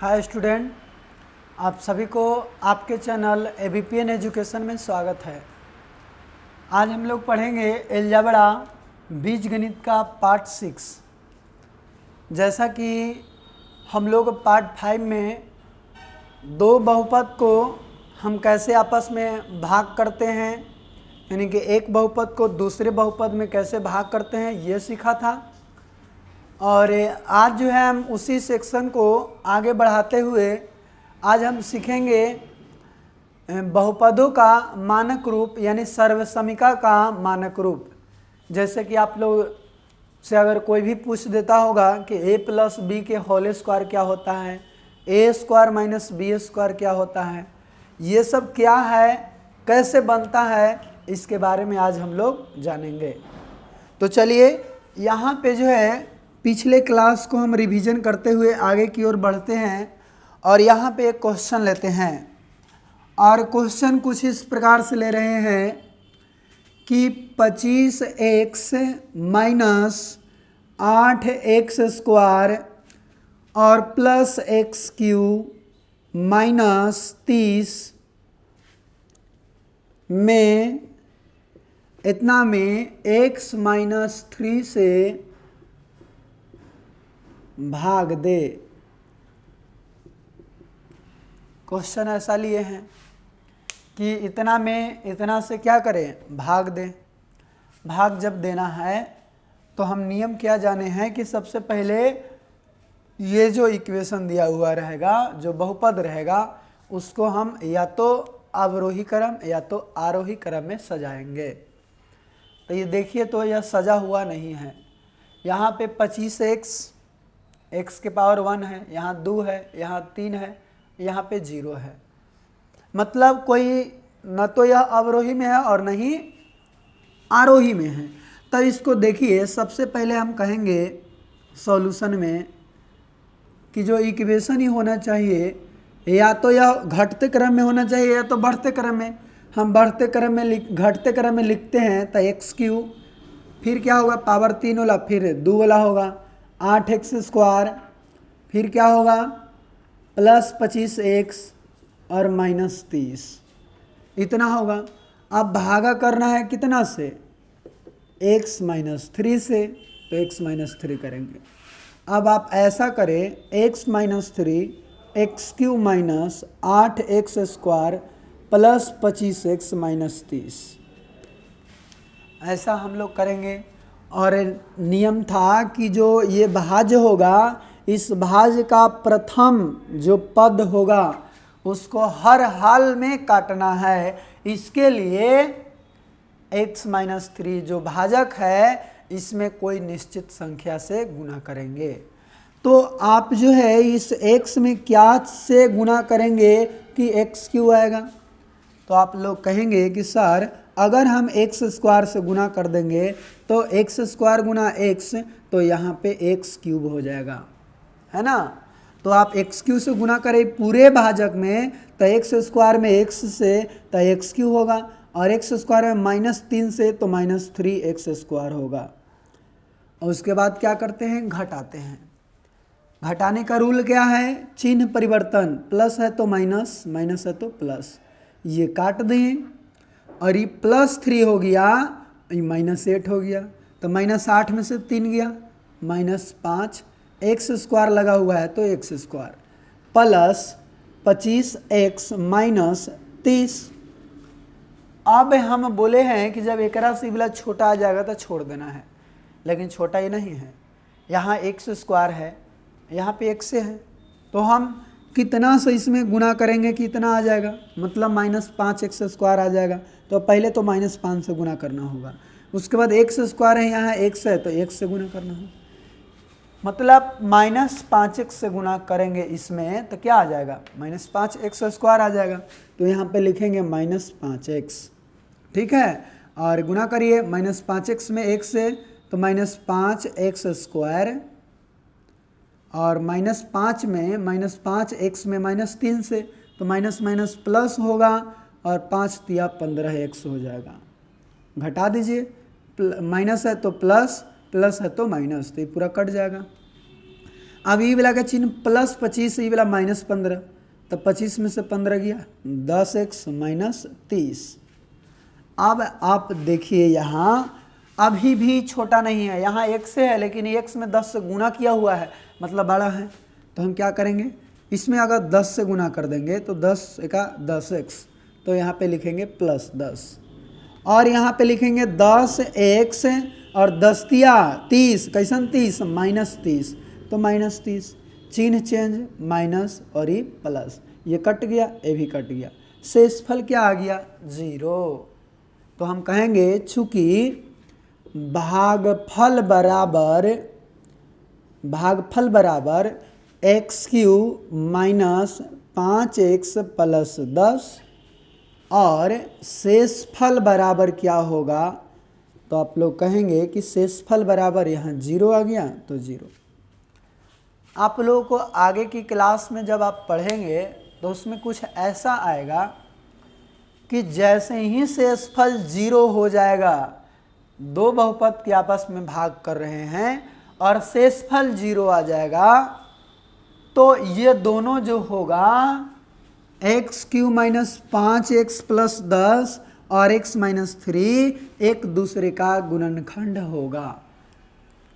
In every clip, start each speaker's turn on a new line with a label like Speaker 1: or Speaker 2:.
Speaker 1: Hi student, आप सभी को आपके चैनल एबीपीएन एजुकेशन में स्वागत है। आज हम लोग पढ़ेंगे अलजेब्रा बीजगणित का पार्ट 6। जैसा कि हम लोग पार्ट 5 में दो बहुपद को हम कैसे आपस में भाग करते हैं, यानी कि एक बहुपद को दूसरे बहुपद में कैसे भाग करते हैं, ये सीखा था। और आज जो है हम उसी सेक्शन को आगे बढ़ाते हुए आज हम सीखेंगे बहुपदों का मानक रूप, यानी सर्वसमीका का मानक रूप। जैसे कि आप लोग से अगर कोई भी पूछ देता होगा कि a प्लस बी के होल स्क्वायर क्या होता है, A square minus B square क्या होता है, ये सब क्या है, कैसे बनता है, इसके बारे में आज हम लोग जानेंगे। तो चलिए यहाँ पे जो है पिछले क्लास को हम रिवीजन करते हुए आगे की ओर बढ़ते हैं और यहाँ पे एक क्वेश्चन लेते हैं। और क्वेश्चन कुछ इस प्रकार से ले रहे हैं कि 25x माइनस 8x स्क्वायर और प्लस एक्स क्यूब माइनस 30 में इतना में x माइनस 3 से भाग दे। क्वेश्चन ऐसा लिए हैं कि इतना में इतना से क्या करें, भाग दें। भाग जब देना है तो हम नियम क्या जाने हैं कि सबसे पहले ये जो इक्वेशन दिया हुआ रहेगा, जो बहुपद रहेगा, उसको हम या तो अवरोही क्रम या तो आरोही क्रम में सजाएंगे। तो ये देखिए, तो यह सजा हुआ नहीं है। यहाँ पे 25x के पावर 1 है, यहाँ 2 है, यहाँ 3 है, यहाँ पे 0 है। मतलब कोई न तो यह अवरोही में है और न ही आरोही में है। तो इसको देखिए, सबसे पहले हम कहेंगे सॉल्यूशन में कि जो इक्वेशन ही होना चाहिए या तो यह घटते क्रम में होना चाहिए या तो बढ़ते क्रम में। हम बढ़ते क्रम में घटते क्रम में लिखते हैं तो एक्स क्यूब, फिर क्या होगा पावर 3 वाला, फिर 2 वाला होगा 8x स्क्वायर, फिर क्या होगा प्लस 25x और माइनस 30, इतना होगा। अब भागा करना है कितना से, x माइनस 3 से, तो x माइनस 3 करेंगे। अब आप ऐसा करें, x minus 3 x Q minus 8x square plus 25x minus 30, ऐसा हम लोग करेंगे। और नियम था कि जो ये भाज्य होगा, इस भाज्य का प्रथम जो पद होगा उसको हर हाल में काटना है। इसके लिए x माइनस 3 जो भाजक है, इसमें कोई निश्चित संख्या से गुना करेंगे। तो आप जो है इस x में क्या से गुना करेंगे कि एक्स क्यू आएगा। तो आप लोग कहेंगे कि सर अगर हम एक्स स्क्वायर से गुना कर देंगे तो एक्स स्क्वायर गुना एक्स, तो यहाँ पे एक्स क्यूब हो जाएगा, है ना। तो आप एक्स क्यू से गुना करें पूरे भाजक में तो एक्स स्क्वायर में एक्स से तो एक्स क्यू होगा, और एक्स स्क्वायर में माइनस 3 से तो माइनस 3x स्क्वायर होगा। और उसके बाद क्या करते हैं, घटाते हैं। घटाने का रूल क्या है, चिन्ह परिवर्तन, प्लस है तो माइनस, माइनस है तो प्लस, ये काट दें और ये प्लस 3 हो गया, ये माइनस 8 हो गया। तो माइनस 8 में से 3 गया, माइनस 5, एक्स स्क्वायर लगा हुआ है तो x square plus 25x minus 30। अब हम बोले हैं कि जब एकरा से वाला छोटा आ जाएगा तो छोड़ देना है, लेकिन छोटा ये नहीं है। यहाँ एक्स स्क्वायर है, यहाँ पे एक्स है, तो हम कितना से इसमें गुना करेंगे कि इतना आ जाएगा, मतलब माइनस 5x स्क्वायर आ जाएगा। तो पहले तो माइनस 5 से गुना करना होगा, उसके बाद एक्स स्क्वायर है, यहाँ x है तो x से गुना करना होगा। मतलब माइनस 5x से गुना करेंगे इसमें तो क्या आ जाएगा, माइनस 5x स्क्वायर आ जाएगा। तो यहाँ पे लिखेंगे माइनस 5x, ठीक है। और गुना करिए माइनस 5x में x से तो माइनस 5x स्क्वायर, और माइनस 5 में माइनस 5x में माइनस 3 से तो माइनस माइनस प्लस होगा, और 5 तिया 15x हो जाएगा। घटा दीजिए, माइनस है तो प्लस, प्लस है तो माइनस, तो ये पूरा कट जाएगा। अब ये वाला का चिन्ह प्लस 25, ये वाला माइनस 15, तो 25 में से 15 गया, 10x माइनस 30। अब आप देखिए यहाँ अभी भी छोटा नहीं है, यहाँ x है लेकिन x में 10 से गुना किया हुआ है, मतलब बड़ा है। तो हम क्या करेंगे, इसमें अगर 10 से गुना कर देंगे तो 10 का 10x, तो यहाँ पे लिखेंगे प्लस 10, और यहाँ पे लिखेंगे 10x और 10 तिया 30, कैसन 30 माइनस 30, तो माइनस 30, चिन्ह चेंज माइनस और ये प्लस, ये कट गया, ये भी कट गया, शेषफल क्या आ गया 0। तो हम कहेंगे चूंकि भागफल बराबर x³ माइनस 5x प्लस 10 और शेषफल बराबर क्या होगा, तो आप लोग कहेंगे कि शेषफल बराबर यहाँ 0 आ गया, तो 0। आप लोगों को आगे की क्लास में जब आप पढ़ेंगे तो उसमें कुछ ऐसा आएगा कि जैसे ही शेषफल 0 हो जाएगा, दो बहुपद के आपस में भाग कर रहे हैं और शेषफल 0 आ जाएगा, तो ये दोनों जो होगा x³ माइनस 5x प्लस 10 और x माइनस 3 एक दूसरे का गुणनखंड होगा।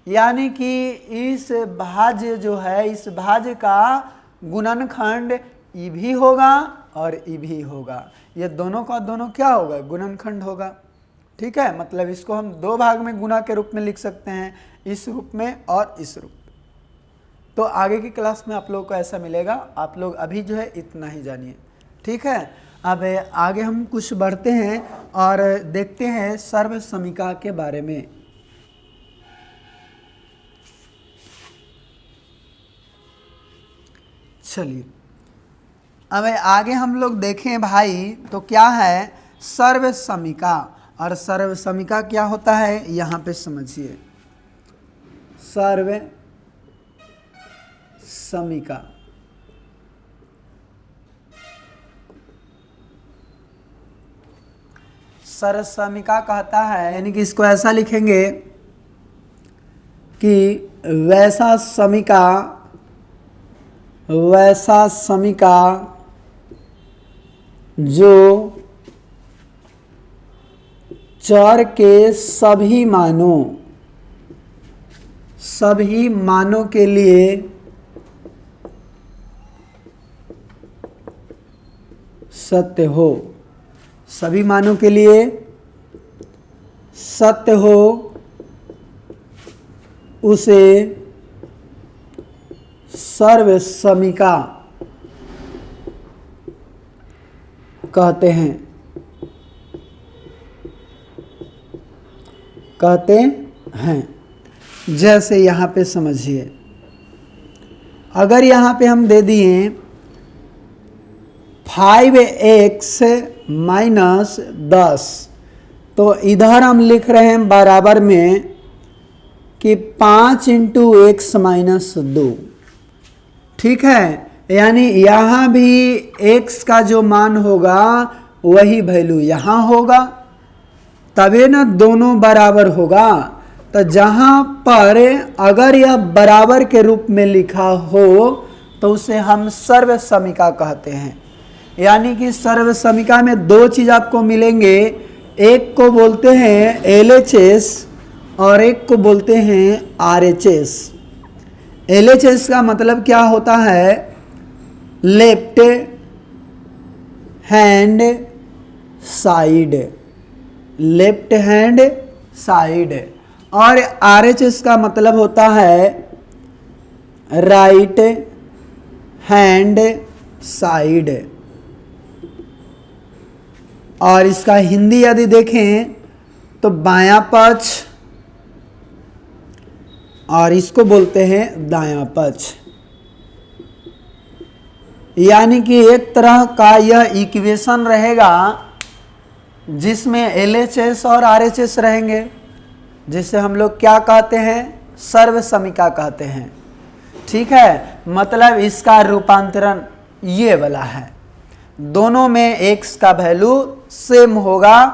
Speaker 1: यानी कि इस भाज्य जो है, इस भाज्य का गुणनखंड ई भी होगा और ई भी होगा, ये दोनों का दोनों क्या होगा, गुणनखंड होगा। ठीक है, मतलब इसको हम दो भाग में गुना के रूप में लिख सकते हैं, इस रूप में और इस रूप में। तो आगे की क्लास में आप लोगों को ऐसा मिलेगा, आप लोग अभी जो है इतना ही जानिए। ठीक है, अब आगे हम कुछ बढ़ते हैं और देखते हैं सर्वसमीका के बारे में। चलिए अब आगे हम लोग देखें भाई, तो क्या है सर्वसमीका, और सर्वसमीका क्या होता है यहाँ पे समझिए। सर्वसमीका सर्वसमीका कहता है, यानी कि इसको ऐसा लिखेंगे कि वैसा समीका जो चर के सभी मानों के लिए सत्य हो, सभी मानों के लिए सत्य हो, उसे सर्वसमीका कहते हैं। जैसे यहाँ पे समझिए, अगर यहाँ पे हम दे दिए 5x माइनस 10, तो इधर हम लिख रहे हैं बराबर में कि 5 इंटू x माइनस 2। ठीक है, यानी यहाँ भी x का जो मान होगा वही वैल्यू यहाँ होगा, तभी ना दोनों बराबर होगा। तो जहाँ पर अगर यह बराबर के रूप में लिखा हो तो उसे हम सर्वसमीका कहते हैं। यानी कि सर्वसमीका में दो चीज़ आपको मिलेंगे, एक को बोलते हैं LHS और एक को बोलते हैं RHS। LHS का मतलब क्या होता है, लेफ्ट हैंड साइड, और RHS का मतलब होता है राइट हैंड साइड। और इसका हिंदी यदि देखें तो बायां पक्ष, और इसको बोलते हैं दायां पक्ष। यानी कि एक तरह का यह इक्वेशन रहेगा जिसमें LHS और RHS रहेंगे, जिसे हम लोग क्या कहते हैं, सर्वसमीका कहते हैं। ठीक है, मतलब इसका रूपांतरण ये वाला है, दोनों में x का वैल्यू सेम होगा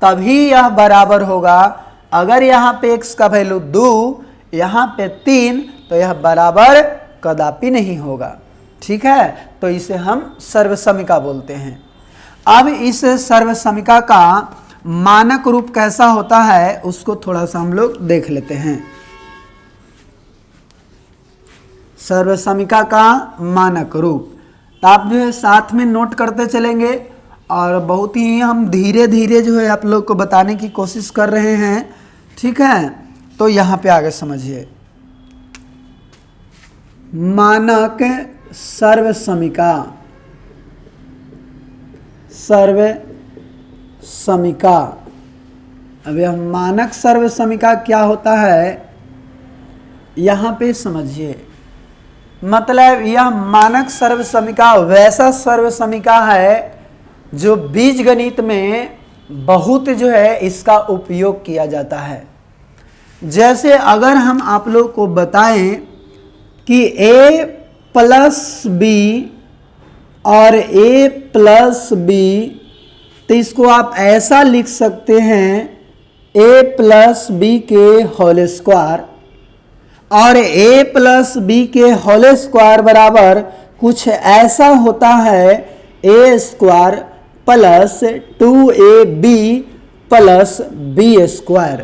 Speaker 1: तभी यह बराबर होगा। अगर यहाँ पे x का वैल्यू 2, यहाँ पे 3, तो यह बराबर कदापि नहीं होगा। ठीक है, तो इसे हम सर्वसमिका बोलते हैं। अब इस सर्वसमिका का मानक रूप कैसा होता है उसको थोड़ा सा हम लोग देख लेते हैं। सर्वसमिका का मानक रूप तो आप जो है साथ में नोट करते चलेंगे और बहुत ही हम धीरे धीरे जो है आप लोग को बताने की कोशिश कर रहे हैं। ठीक है, तो यहाँ पे आगे समझिए। मानक सर्वसमिका, सर्वसमिका। अब यह मानक सर्वसमिका क्या होता है यहाँ पे समझिए। मतलब यह मानक सर्वसमिका वैसा सर्वसमिका है जो बीजगणित में बहुत जो है इसका उपयोग किया जाता है। जैसे अगर हम आप लोग को बताएं कि a प्लस बी और a प्लस बी, तो इसको आप ऐसा लिख सकते हैं a प्लस बी के होल स्क्वायर, और a प्लस बी के होल स्क्वायर बराबर कुछ ऐसा होता है a square plus 2ab plus B square.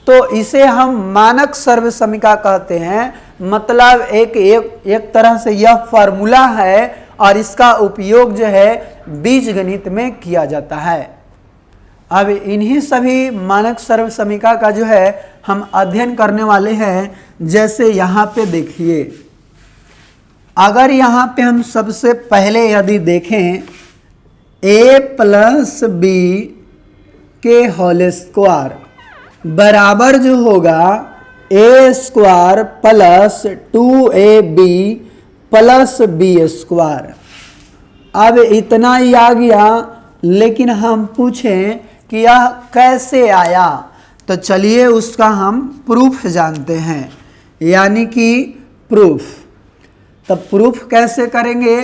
Speaker 1: तो इसे हम मानक सर्वसमिका कहते हैं। मतलब एक तरह से यह फॉर्मूला है और इसका उपयोग जो है बीजगणित में किया जाता है। अब इन्हीं सभी मानक सर्वसमिका का जो है हम अध्ययन करने वाले हैं। जैसे यहाँ पे देखिए, अगर यहाँ पे हम सबसे पहले यदि देखें a प्लस बी के होल स्क्वायर बराबर जो होगा a square plus 2ab plus B square. अब इतना ही आ गया, लेकिन हम पूछें कि यह कैसे आया, तो चलिए उसका हम प्रूफ जानते हैं, यानी कि प्रूफ। तब प्रूफ कैसे करेंगे,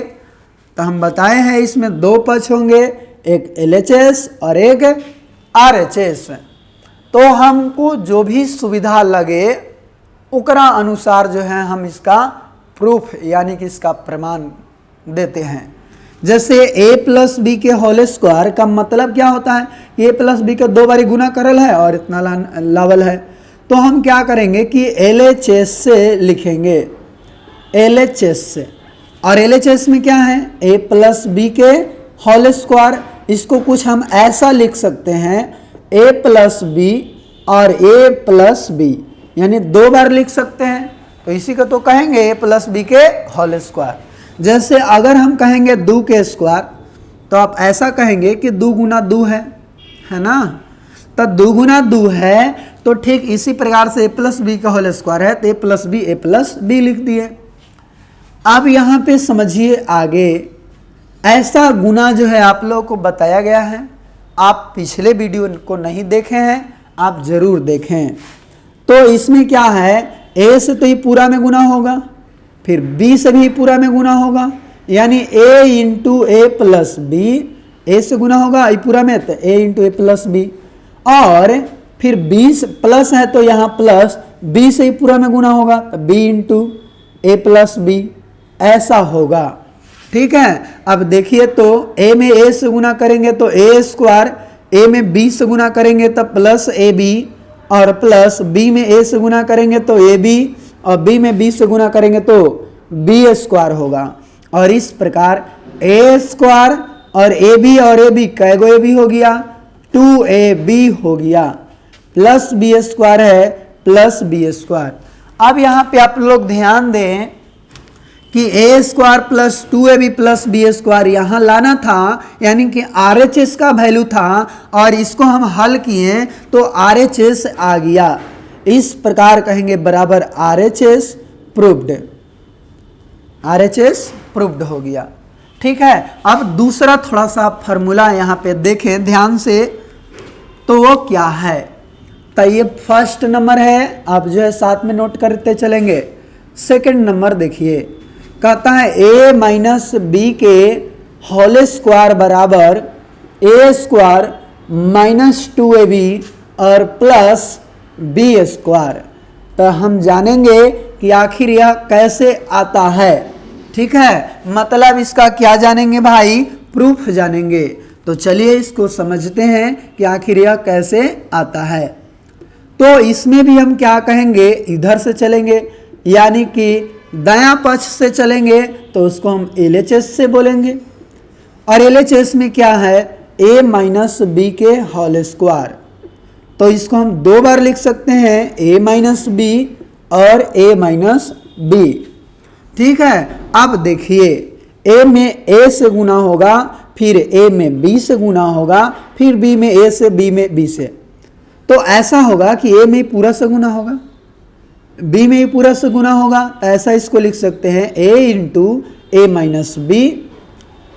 Speaker 1: तो हम बताए हैं इसमें दो पक्ष होंगे, एक LHS और एक RHS। तो हमको जो भी सुविधा लगे उकरा अनुसार जो है हम इसका प्रूफ यानी कि इसका प्रमाण देते हैं। जैसे a प्लस बी के होल स्क्वायर का मतलब क्या होता है, a प्लस बी का 2 बारी गुना करल है और इतना लावल है। तो हम क्या करेंगे कि LHS से लिखेंगे, LHS से। और LHS में क्या है, a प्लस बी के होल स्क्वायर। इसको कुछ हम ऐसा लिख सकते हैं a प्लस बी और a प्लस बी, यानी 2 बार लिख सकते हैं। तो इसी को तो कहेंगे a प्लस बी के होल स्क्वायर। जैसे अगर हम कहेंगे 2 के स्क्वायर, तो आप ऐसा कहेंगे कि 2 गुना 2 है ना। तो 2 गुना 2 है, तो ठीक इसी प्रकार से a प्लस बी का होल स्क्वायर है, तो a प्लस बी लिख दिए। अब यहाँ पे समझिए आगे, ऐसा गुना जो है आप लोगों को बताया गया है। आप पिछले वीडियो को नहीं देखे हैं, आप जरूर देखें। तो इसमें क्या है, a से तो ये पूरा में गुना होगा, फिर b से भी पूरा में गुना होगा, यानी a into A plus B, a से गुना होगा ये पूरा में, तो a into A plus B. और फिर b प्लस है तो यहाँ प्लस b से ही पूरा में गुना होगा, तो b into A plus B, ऐसा होगा। ठीक है, अब देखिए तो a में a से गुना करेंगे तो a स्क्वायर, a में b से गुना करेंगे तो प्लस ab, और प्लस b में a से गुना करेंगे तो ab, और b में b से गुना करेंगे तो b स्क्वायर होगा। और इस प्रकार a स्क्वायर और ab कै गो ab हो गया, 2ab हो गया, प्लस b स्क्वायर है प्लस b स्क्वायर। अब यहाँ पे आप लोग ध्यान दें कि a square plus 2ab plus B square यहाँ लाना था, यानी कि RHS का वैल्यू था, और इसको हम हल किए तो RHS आ गया। इस प्रकार कहेंगे बराबर RHS प्रूव्ड, RHS प्रूव्ड हो गया। ठीक है, अब दूसरा थोड़ा सा फॉर्मूला यहाँ पे देखें ध्यान से, तो वो क्या है। तो ये फर्स्ट नंबर है, आप जो है साथ में नोट करते चलेंगे। सेकंड नंबर देखिए, कहता है a माइनस बी के होल स्क्वायर बराबर a स्क्वायर माइनस 2ab और प्लस बी स्क्वायर। तो हम जानेंगे कि आखिर यह कैसे आता है। ठीक है, मतलब इसका क्या जानेंगे भाई, प्रूफ जानेंगे। तो चलिए इसको समझते हैं कि आखिर यह कैसे आता है। तो इसमें भी हम क्या कहेंगे, इधर से चलेंगे, यानी कि दायां पक्ष से चलेंगे तो उसको हम LHS से बोलेंगे। और LHS में क्या है, a माइनस बी के होल स्क्वायर। तो इसको हम दो बार लिख सकते हैं, a माइनस बी और a माइनस बी। ठीक है, अब देखिए a में a से गुना होगा, फिर a में b से गुना होगा, फिर b में a से, b में b से। तो ऐसा होगा कि a में पूरा से गुना होगा, b में पूरा से गुना होगा। ऐसा इसको लिख सकते हैं a into A minus B,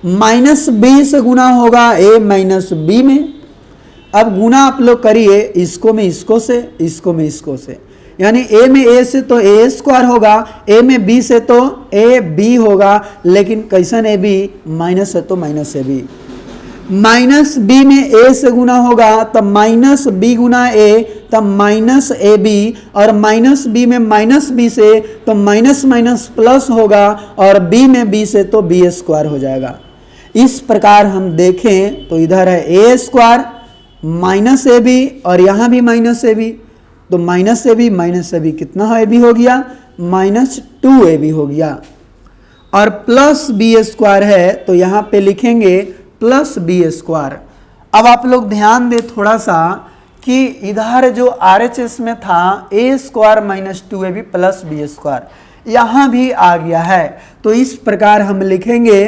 Speaker 1: minus B से गुना होगा a माइनस बी में। अब गुना आप लोग करिए, इसको में इसको से, इसको में इसको से, यानी a में a से तो a स्क्वायर होगा, a में b से तो a b होगा, लेकिन कैसन a b, माइनस है तो minus a b। Minus b में a से गुना होगा तब माइनस b गुना a, तब माइनस ए बी, और माइनस b में माइनस b से तो माइनस माइनस प्लस होगा, और b में b से तो b स्क्वायर हो जाएगा। इस प्रकार हम देखें तो इधर है a square minus A B, और यहाँ भी माइनस ए बी, तो माइनस ए बी कितना है, b हो गया माइनस 2ab हो गया, और प्लस बी स्क्वायर है तो यहाँ पे लिखेंगे प्लस बी स्क्वायर। अब आप लोग ध्यान दें थोड़ा सा कि इधर जो RHS में था a square minus 2ab plus B square, यहाँ भी आ गया है। तो इस प्रकार हम लिखेंगे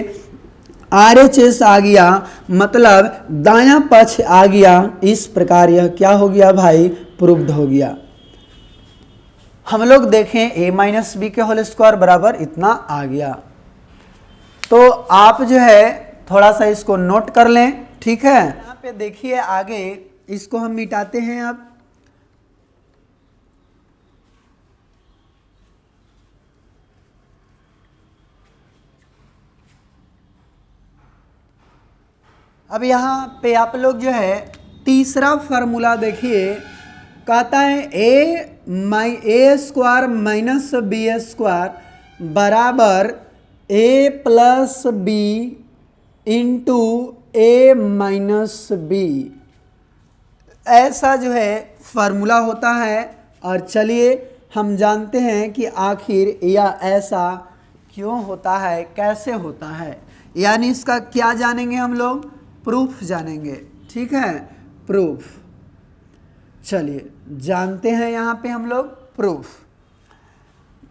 Speaker 1: RHS आ गया, मतलब दायां पक्ष आ गया। इस प्रकार यह क्या हो गया भाई, प्रूव्ड हो गया। हम लोग देखें a माइनस बी के होल स्क्वायर बराबर इतना आ गया। तो आप जो है थोड़ा सा इसको नोट कर लें। ठीक है, यहाँ पे देखिए आगे इसको हम मिटाते हैं। अब यहाँ पे आप लोग जो है तीसरा फार्मूला देखिए, कहता है A square minus B square बराबर a plus B into A minus B, ऐसा जो है फार्मूला होता है। और चलिए हम जानते हैं कि आखिर यह ऐसा क्यों होता है, कैसे होता है, यानी इसका क्या जानेंगे हम लोग, प्रूफ जानेंगे। ठीक है, प्रूफ। चलिए जानते हैं यहाँ पे हम लोग प्रूफ।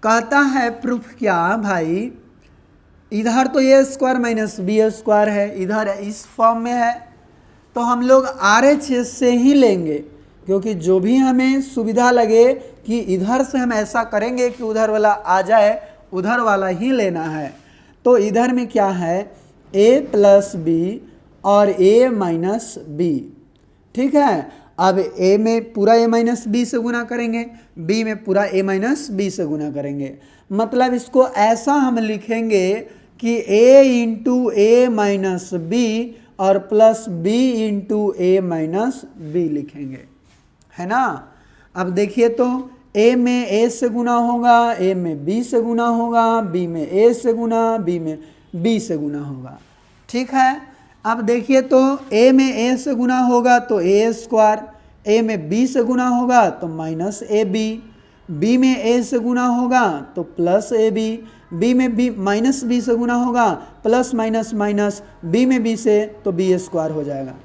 Speaker 1: कहता है प्रूफ क्या भाई, इधर तो ए स्क्वायर माइनस बी स्क्वायर है, इधर इस फॉर्म में है, तो हम लोग RHS से ही लेंगे, क्योंकि जो भी हमें सुविधा लगे कि इधर से हम ऐसा करेंगे कि उधर वाला आ जाए, उधर वाला ही लेना है। तो इधर में क्या है, a प्लस बी और a माइनस बी। ठीक है, अब a में पूरा a माइनस बी से गुना करेंगे, b में पूरा a माइनस बी से गुना करेंगे। मतलब इसको ऐसा हम लिखेंगे कि a into A minus B और plus b into A minus B लिखेंगे, है ना। अब देखिए तो a में a से गुना होगा, a में b से गुना होगा, b में a से गुना, b में b से गुना होगा। ठीक है, अब देखिए तो a में a से गुना होगा तो a स्क्वायर, a में b से गुना होगा तो माइनस ए बी, b में a से गुना होगा तो प्लस ए बी, b में b माइनस b से गुना होगा, प्लस माइनस माइनस b में b से तो b स्क्वायर हो जाएगा।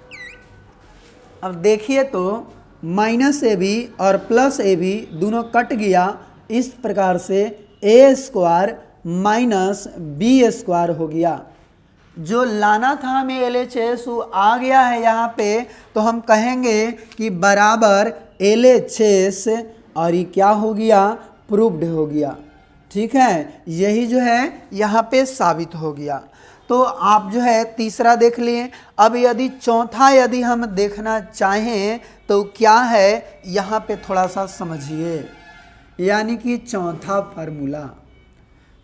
Speaker 1: अब देखिए तो माइनस ए बी और प्लस ए बी दोनों कट गया, इस प्रकार से a square minus B square हो गया। जो लाना था हमें LHS वो आ गया है यहाँ पे, तो हम कहेंगे कि बराबर LHS, और ये क्या हो गया, प्रूव्ड हो गया। ठीक है, यही जो है यहाँ पे साबित हो गया। तो आप जो है तीसरा देख लिए। अब यदि चौथा यदि हम देखना चाहें तो क्या है, यहाँ पे थोड़ा सा समझिए, यानी कि चौथा फार्मूला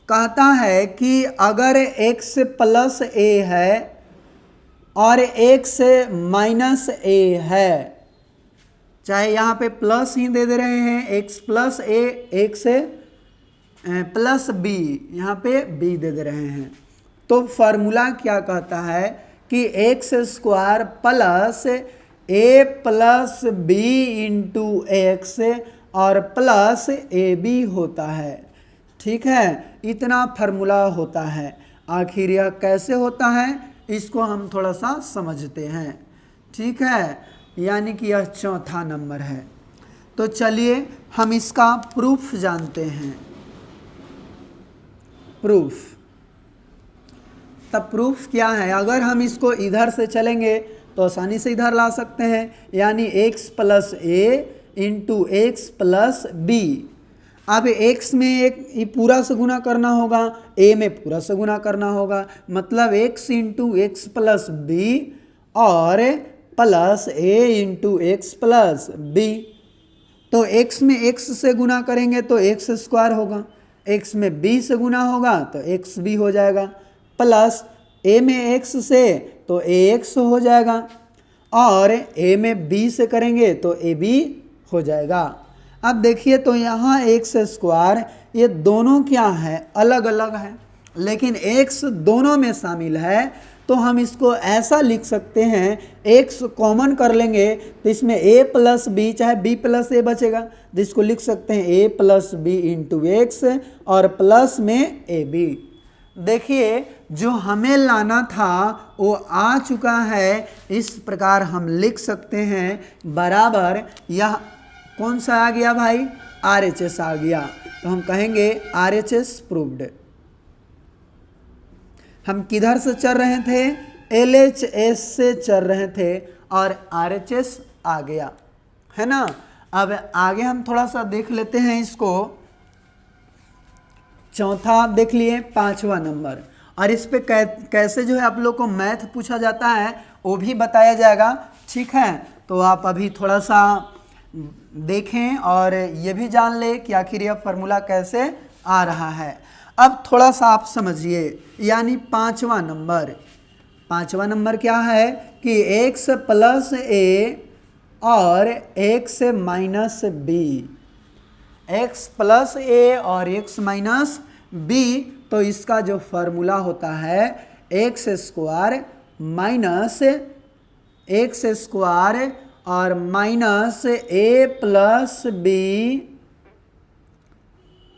Speaker 1: कहता है कि अगर x प्लस a है और x माइनस a है, चाहे यहाँ पे प्लस ही दे रहे हैं, x plus a, x plus B, यहाँ पे बी दे रहे हैं। तो फार्मूला क्या कहता है कि एक्स स्क्वायर प्लस ए प्लस बी इंटू एक्स और प्लस ए बी होता है। ठीक है, इतना फार्मूला होता है। आखिर यह कैसे होता है इसको हम थोड़ा सा समझते हैं। ठीक है, यानी कि यह चौथा नंबर है। तो चलिए हम इसका प्रूफ जानते हैं। प्रूफ, तब प्रूफ क्या है, अगर हम इसको इधर से चलेंगे तो आसानी से इधर ला सकते हैं, यानी x प्लस ए इंटू एक्स प्लस बी। अब x में एक ये पूरा से गुना करना होगा, a में पूरा से गुना करना होगा, मतलब x into x plus B और plus a into x plus B. तो x में x से गुना करेंगे तो x स्क्वायर होगा, x में b से गुना होगा तो x b हो जाएगा, प्लस a में x से तो ax हो जाएगा और a में b से करेंगे तो ab हो जाएगा। अब देखिए तो यहाँ एक्स स्क्वायर ये दोनों क्या है, अलग अलग है, लेकिन x दोनों में शामिल है। तो हम इसको ऐसा लिख सकते हैं, x कॉमन कर लेंगे तो इसमें a प्लस बी चाहे b प्लस ए बचेगा, जिसको लिख सकते हैं a plus B into X और प्लस में ए बी। देखिए जो हमें लाना था वो आ चुका है। इस प्रकार हम लिख सकते हैं बराबर, यह कौन सा आ गया भाई, RHS आ गया। तो हम कहेंगे RHS प्रूव्ड। हम किधर से चल रहे थे, LHS से चल रहे थे और RHS आ गया, है ना। अब आगे हम थोड़ा सा देख लेते हैं इसको। चौथा आप देख लिए, पांचवा नंबर, और इस पे कैसे जो है आप लोग को मैथ पूछा जाता है वो भी बताया जाएगा। ठीक है, तो आप अभी थोड़ा सा देखें और ये भी जान ले कि आखिर यह फार्मूला कैसे आ रहा है। अब थोड़ा सा आप समझिए, यानी पांचवा नंबर क्या है कि x प्लस ए और x minus B, x plus ए और x माइनस बी। तो इसका जो फार्मूला होता है x square minus x square और माइनस ए प्लस बी,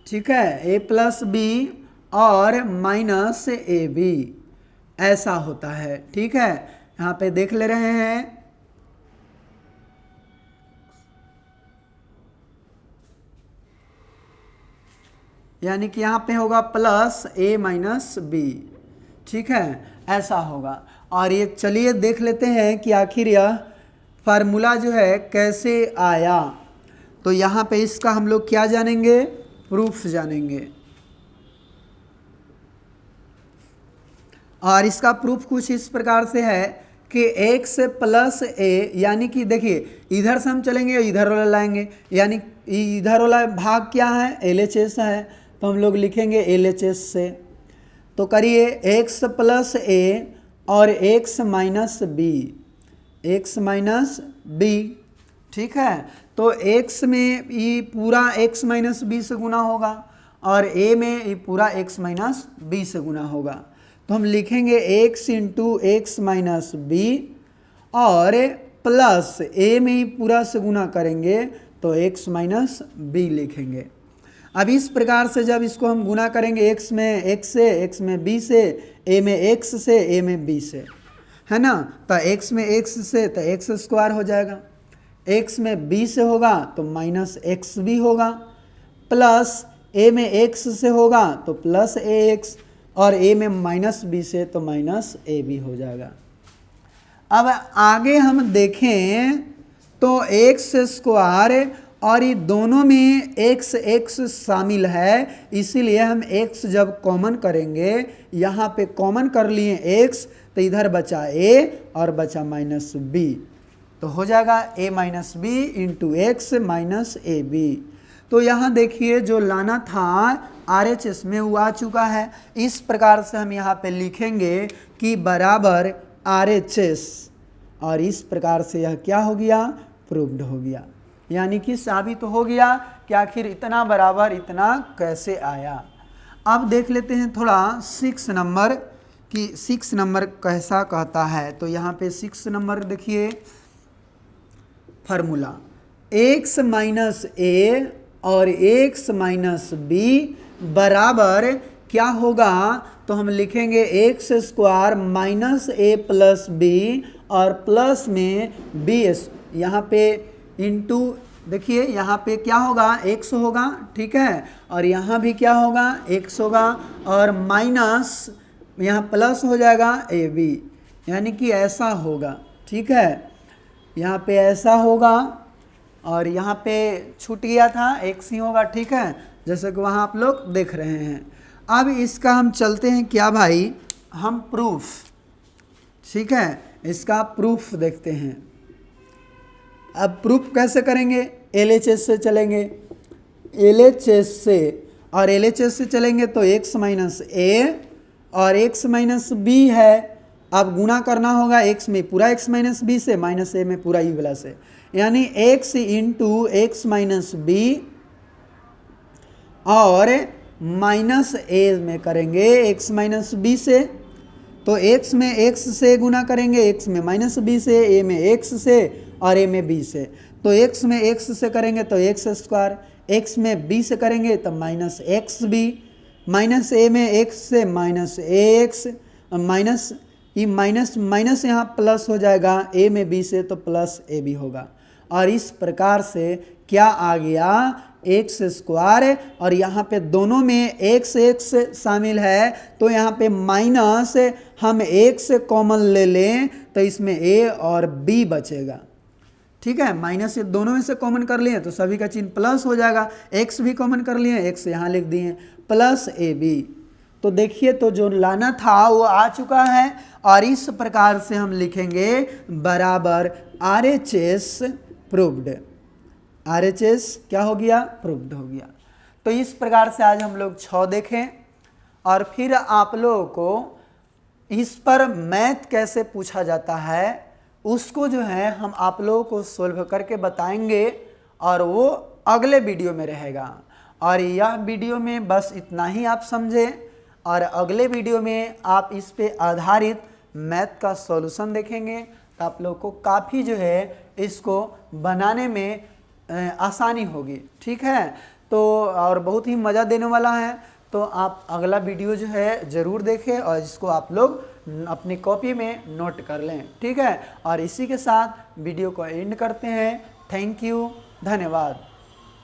Speaker 1: ठीक है, ए प्लस बी और माइनस ए बी, ऐसा होता है। ठीक है, यहाँ पे देख ले रहे हैं, यानी कि यहाँ पे होगा प्लस ए माइनस बी। ठीक है, ऐसा होगा। और ये चलिए देख लेते हैं कि आखिर यह फार्मूला जो है कैसे आया। तो यहाँ पे इसका हम लोग क्या जानेंगे, प्रूफ जानेंगे। और इसका प्रूफ कुछ इस प्रकार से है कि x प्लस ए, यानी कि देखिए इधर से हम चलेंगे इधर वाला लाएंगे, यानी इधर वाला भाग क्या है, LHS है, तो हम लोग लिखेंगे LHS से। तो करिए x प्लस ए और x minus B, x minus B. ठीक है, तो x में ये पूरा x माइनस बी से गुना होगा और a में ये पूरा x माइनस बी से गुना होगा। तो हम लिखेंगे x into X minus B और प्लस a में ही पूरा से गुना करेंगे तो x माइनस बी लिखेंगे। अब इस प्रकार से जब इसको हम गुना करेंगे x में x से, x में b से, a में x से, a में b से, है ना। तो x में x से तो x स्क्वायर हो जाएगा, x में b से होगा तो माइनस एक्स भी होगा, प्लस a में x से होगा तो प्लस ax और a में माइनस b से तो माइनस a भी हो जाएगा। अब आगे हम देखें तो x स्क्वायर और ये दोनों में x शामिल है, इसीलिए हम x जब कॉमन करेंगे, यहाँ पे कॉमन कर लिए x, तो इधर बचा a और बचा माइनस b, तो हो जाएगा a minus B into X minus A B. तो यहाँ देखिए जो लाना था RHS में वो आ चुका है। इस प्रकार से हम यहाँ पे लिखेंगे कि बराबर RHS, और इस प्रकार से यह क्या हो गया, प्रूव्ड हो गया। यानी कि साबित हो गया कि आखिर इतना बराबर इतना कैसे आया। अब देख लेते हैं थोड़ा 6 नंबर कि 6 नंबर कैसा कहता है। तो यहाँ पे 6 नंबर देखिए फार्मूला x माइनस ए और x माइनस बी बराबर क्या होगा, तो हम लिखेंगे एक्स स्क्वायर माइनस ए प्लस बी और प्लस में बी यहाँ पे इंटू, देखिए यहाँ पे क्या होगा x होगा, ठीक है, और यहाँ भी क्या होगा x होगा और माइनस यहाँ प्लस हो जाएगा ए बी, यानी कि ऐसा होगा, ठीक है, यहाँ पे ऐसा होगा और यहाँ पे छूट गया था x ही होगा, ठीक है, जैसे कि वहाँ आप लोग देख रहे हैं। अब इसका हम चलते हैं क्या भाई, हम प्रूफ, ठीक है, इसका प्रूफ देखते हैं। अब प्रूफ कैसे करेंगे, एलएचएस से चलेंगे, एलएचएस से, और एलएचएस से चलेंगे तो x माइनस ए और x माइनस बी है। अब गुणा करना होगा x में पूरा x माइनस बी से, माइनस ए में पूरा ई वाला से, यानी x into X minus B और माइनस ए में करेंगे x माइनस बी से, तो x में x से गुना करेंगे, x में माइनस बी से, a में x से और a में b से, तो x में x से करेंगे तो x स्क्वायर, x में b से करेंगे तो minus X B, minus a में x से माइनस ए एक्स, माइनस ये माइनस माइनस यहाँ प्लस हो जाएगा a में b से तो प्लस ए बी होगा। और इस प्रकार से क्या आ गया एक्स स्क्वायर, और यहाँ पे दोनों में एक्स एक्स शामिल है तो यहाँ पे माइनस हम एक्स कॉमन ले लें तो इसमें ए और बी बचेगा, ठीक है, माइनस ये दोनों में से कॉमन कर लिए तो सभी का चिन्ह प्लस हो जाएगा, एक्स भी कॉमन कर लिए, एक्स यहाँ लिख दिए प्लस ए बी। तो देखिए तो जो लाना था वो आ चुका है, और इस प्रकार से हम लिखेंगे बराबर RHS प्रूव्ड, RHS क्या हो गया, प्रूव्ड हो गया। तो इस प्रकार से आज हम लोग 6 देखें, और फिर आप लोगों को इस पर मैथ कैसे पूछा जाता है उसको जो है हम आप लोगों को सोल्व करके बताएंगे, और वो अगले वीडियो में रहेगा। और यह वीडियो में बस इतना ही आप समझें, और अगले वीडियो में आप इस पे आधारित मैथ का सॉल्यूशन देखेंगे, तो आप लोग को काफ़ी जो है इसको बनाने में आसानी होगी, ठीक है। तो और बहुत ही मज़ा देने वाला है, तो आप अगला वीडियो जो है ज़रूर देखें और इसको आप लोग अपनी कॉपी में नोट कर लें, ठीक है। और इसी के साथ वीडियो को एंड करते हैं। थैंक यू, धन्यवाद।